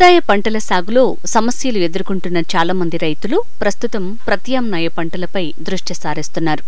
ఆరుదాయ పంటల సాగులో సమస్యలు ఎదుర్కొంటున్న చాలా మంది రైతులు ప్రస్తుతం ప్రత్యామ్నాయ పంటలపై దృష్టి సారిస్తున్నారు.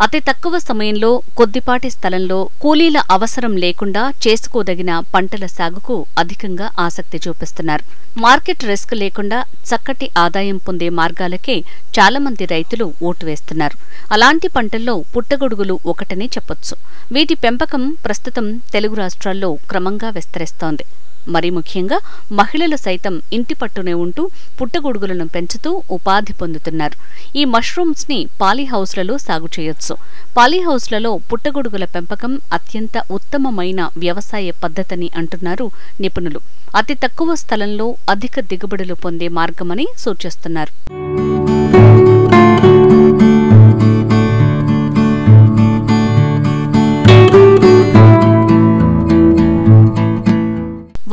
అతి తక్కువ సమయంలో కొద్దిపాటి స్థలంలో కూలీల అవసరం లేకుండా చేసుకోదగిన పంటల సాగుకు అధికంగా ఆసక్తి చూపిస్తున్నారు. మార్కెట్ రిస్క్ లేకుండా చక్కటి ఆదాయం పొందే మార్గాలకే చాలా మంది రైతులు ఓటు వేస్తున్నారు. అలాంటి పంటల్లో పుట్టగొడుగులు ఒకటనే చెప్పొచ్చు. వీటి పెంపకం ప్రస్తుతం తెలుగు రాష్ట్రాల్లో క్రమంగా విస్తరిస్తోంది. మరీ ముఖ్యంగా మహిళలు సైతం ఇంటి పట్టునే ఉంటూ పుట్టగొడుగులను పెంచుతూ ఉపాధి పొందుతున్నారు. ఈ మష్రూమ్స్ ని పాలీహౌస్లలో సాగు చేయొచ్చు. పాలీహౌస్లలో పుట్టగొడుగుల పెంపకం అత్యంత ఉత్తమమైన వ్యవసాయ పద్ధతిని అంటున్నారు నిపుణులు. అతి తక్కువ స్థలంలో అధిక దిగుబడులు పొందే మార్గమని సూచిస్తున్నారు.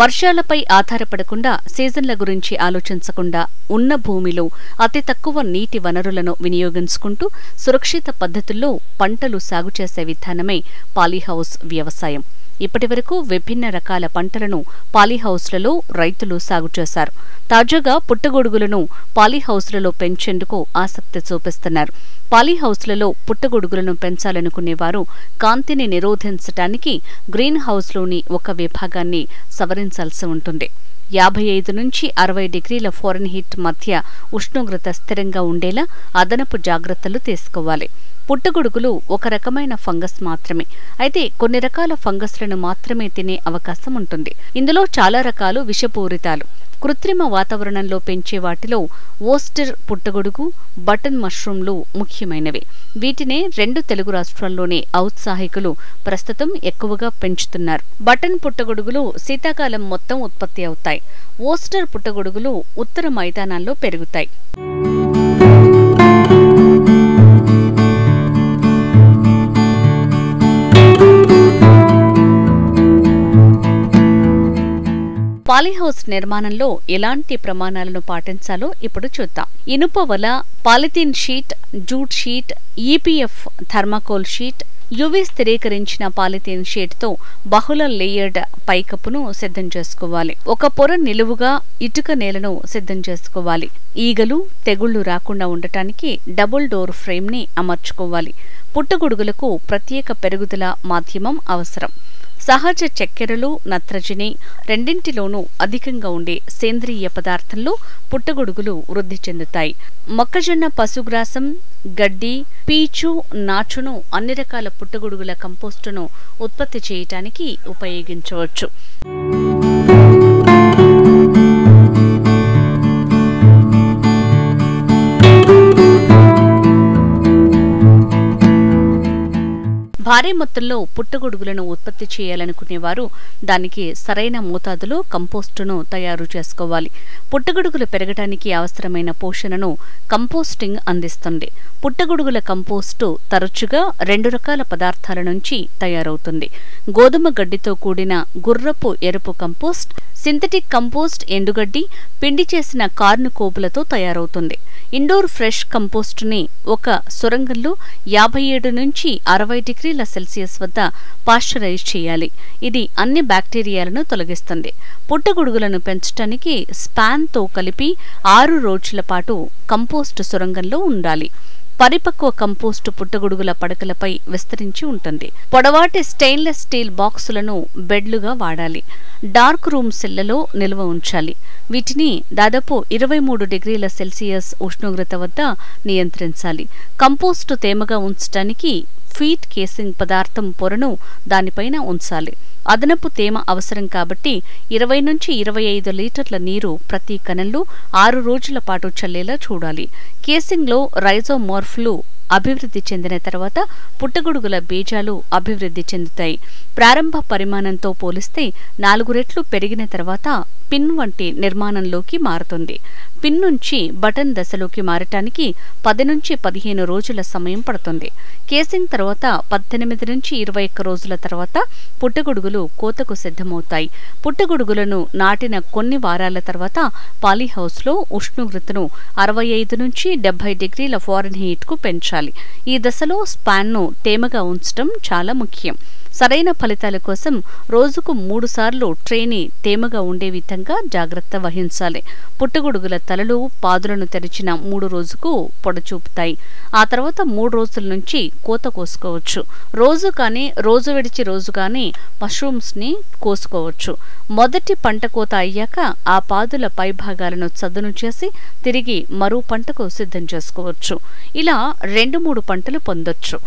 వర్షాలపై ఆధారపడకుండా సీజన్ల గురించి ఆలోచించకుండా ఉన్న భూమిలో అతి తక్కువ నీటి వనరులను వినియోగించుకుంటూ సురక్షిత పద్ధతుల్లో పంటలు సాగు చేసే విధానమే పాలీహౌస్ వ్యవసాయం. ఇప్పటివరకు విభిన్న రకాల పంటలను పాలీహౌస్లలో రైతులు సాగు చేశారు. తాజాగా పుట్టగొడుగులను పాలీహౌస్లలో పెంచేందుకు ఆసక్తి చూపిస్తున్నారు. పాలీహౌస్లలో పుట్టగొడుగులను పెంచాలనుకునేవారు కాంతిని నిరోధించటానికి గ్రీన్ హౌస్లోని ఒక విభాగాన్ని సవరించాల్సి ఉంటుంది. 55 నుంచి 60 డిగ్రీల ఫారెన్హీట్ మధ్య ఉష్ణోగ్రత స్థిరంగా ఉండేలా అదనపు జాగ్రత్తలు తీసుకోవాలి. పుట్టగొడుగులు ఒక రకమైన ఫంగస్ మాత్రమే. అయితే కొన్ని రకాల ఫంగస్లను మాత్రమే తినే అవకాశం ఉంటుంది. ఇందులో చాలా రకాలు విషపూరితాలు. కృత్రిమ వాతావరణంలో పెంచే వాటిలో ఓస్టర్ పుట్టగొడుగు, బటన్ మష్రూమ్లు ముఖ్యమైనవి. వీటినే 2 తెలుగు రాష్ట్రాల్లోనే ఔత్సాహికులు ప్రస్తుతం ఎక్కువగా పెంచుతున్నారు. బటన్ పుట్టగొడుగులు శీతాకాలం మొత్తం ఉత్పత్తి అవుతాయి. ఓస్టర్ పుట్టగొడుగులు ఉత్తర మైదానాల్లో పెరుగుతాయి. పాలీహౌస్ నిర్మాణంలో ఎలాంటి ప్రమాణాలను పాటించాలో ఇప్పుడు చూద్దాం. ఇనుప వల, polythene sheet, jute sheet, EPF thermocol sheet, UV స్థిరీకరించిన పాలిథీన్ షీట్తో బహుళ లేయర్డ్ పైకప్పును సిద్ధం చేసుకోవాలి. ఒక పొర నిలువుగా ఇటుక నేలను సిద్ధం చేసుకోవాలి. ఈగలు, తెగుళ్లు రాకుండా ఉండటానికి డబుల్ డోర్ ఫ్రేమ్ ని అమర్చుకోవాలి. పుట్టగొడుగులకు ప్రత్యేక పెరుగుదల మాధ్యమం అవసరం. సహజ చక్కెరలు, నత్రజని రెండింటిలోనూ అధికంగా ఉండే సేంద్రియ పదార్థంలో పుట్టగొడుగులు వృద్ధి చెందుతాయి. మొక్కజొన్న పశుగ్రాసం, గడ్డి, పీచు, నాచును అన్ని రకాల పుట్టగొడుగుల కంపోస్టును ఉత్పత్తి చేయటానికి ఉపయోగించవచ్చు. భారీ మొత్తంలో పుట్టగొడుగులను ఉత్పత్తి చేయాలనుకునేవారు దానికి సరైన మోతాదులో కంపోస్టును తయారు చేసుకోవాలి. పుట్టగొడుగులు పెరగడానికి అవసరమైన పోషణను కంపోస్టింగ్ అందిస్తుంది. పుట్టగొడుగుల కంపోస్టు తరచుగా 2 రకాల పదార్థాల నుంచి తయారవుతుంది. గోధుమ గడ్డితో కూడిన గుర్రపు ఎరుపు కంపోస్ట్, సింథటిక్ కంపోస్ట్ ఎండుగడ్డి, పిండి చేసిన కార్న్ కోపులతో తయారవుతుంది. ఇండోర్ ఫ్రెష్ కంపోస్టుని ఒక సొరంగంలో 57 నుంచి 60 డిగ్రీల సెల్సియస్ వద్ద పాశ్చరైజ్ చేయాలి. ఇది అన్ని బ్యాక్టీరియాలను తొలగిస్తుంది. పుట్టగొడుగులను పెంచడానికి స్పాన్తో కలిపి 6 రోజుల పాటు కంపోస్టు సొరంగంలో ఉండాలి. పరిపక్వ కంపోస్టు పుట్టగొడుగుల పడకలపై విస్తరించి ఉంటుంది. పొడవాటి స్టెయిన్లెస్ స్టీల్ బాక్సులను బెడ్లుగా వాడాలి. డార్క్ రూమ్ సెల్లలో నిల్వ ఉంచాలి. వీటిని దాదాపు 23 డిగ్రీల సెల్సియస్ ఉష్ణోగ్రత వద్ద నియంత్రించాలి. కంపోస్టు తేమగా ఉంచడానికి ఫీట్ కేసింగ్ పదార్థం పొరను దానిపైన ఉంచాలి. అదనపు తేమ అవసరం కాబట్టి 20 నుంచి 25 లీటర్ల నీరు ప్రతి కణంలో 6 రోజుల పాటు చల్లేలా చూడాలి. కేసింగ్లో రైజోమోర్ఫ్లు అభివృద్ధి చెందిన తర్వాత పుట్టగొడుగుల బీజాలు అభివృద్ధి చెందుతాయి. ప్రారంభ పరిమాణంతో పోలిస్తే 4 రెట్లు పెరిగిన తర్వాత పిన్ వంటి నిర్మాణంలోకి మారుతుంది. పిన్ నుంచి బటన్ దశలోకి మారటానికి 10 నుంచి 15 రోజుల సమయం పడుతుంది. కేసింగ్ తర్వాత 18 నుంచి 21 రోజుల తర్వాత పుట్టగొడుగులు కోతకు సిద్ధమవుతాయి. పుట్టగొడుగులను నాటిన కొన్ని వారాల తర్వాత పాలీహౌస్లో ఉష్ణోగ్రతను 65 నుంచి 70 డిగ్రీల ఫారెన్హీట్కు పెంచాలి. ఈ దశలో స్పాన్ను తేమగా ఉంచడం చాలా ముఖ్యం. సరైన ఫలితాల కోసం రోజుకు 3 సార్లు ట్రేని తేమగా ఉండే విధంగా జాగ్రత్త వహించాలి. పుట్టగొడుగుల తలలు, పాదులను తెరిచిన 3 రోజుకు పొడచూపుతాయి. ఆ తర్వాత 3 రోజుల నుంచి కోత కోసుకోవచ్చు. రోజు కానీ రోజు విడిచి రోజు కానీ మష్రూమ్స్ ని కోసుకోవచ్చు. మొదటి పంట కోత అయ్యాక ఆ పాదుల పైభాగాలను చదును చేసి తిరిగి మరో పంటకు సిద్ధం చేసుకోవచ్చు. ఇలా 2-3 పంటలు పొందొచ్చు.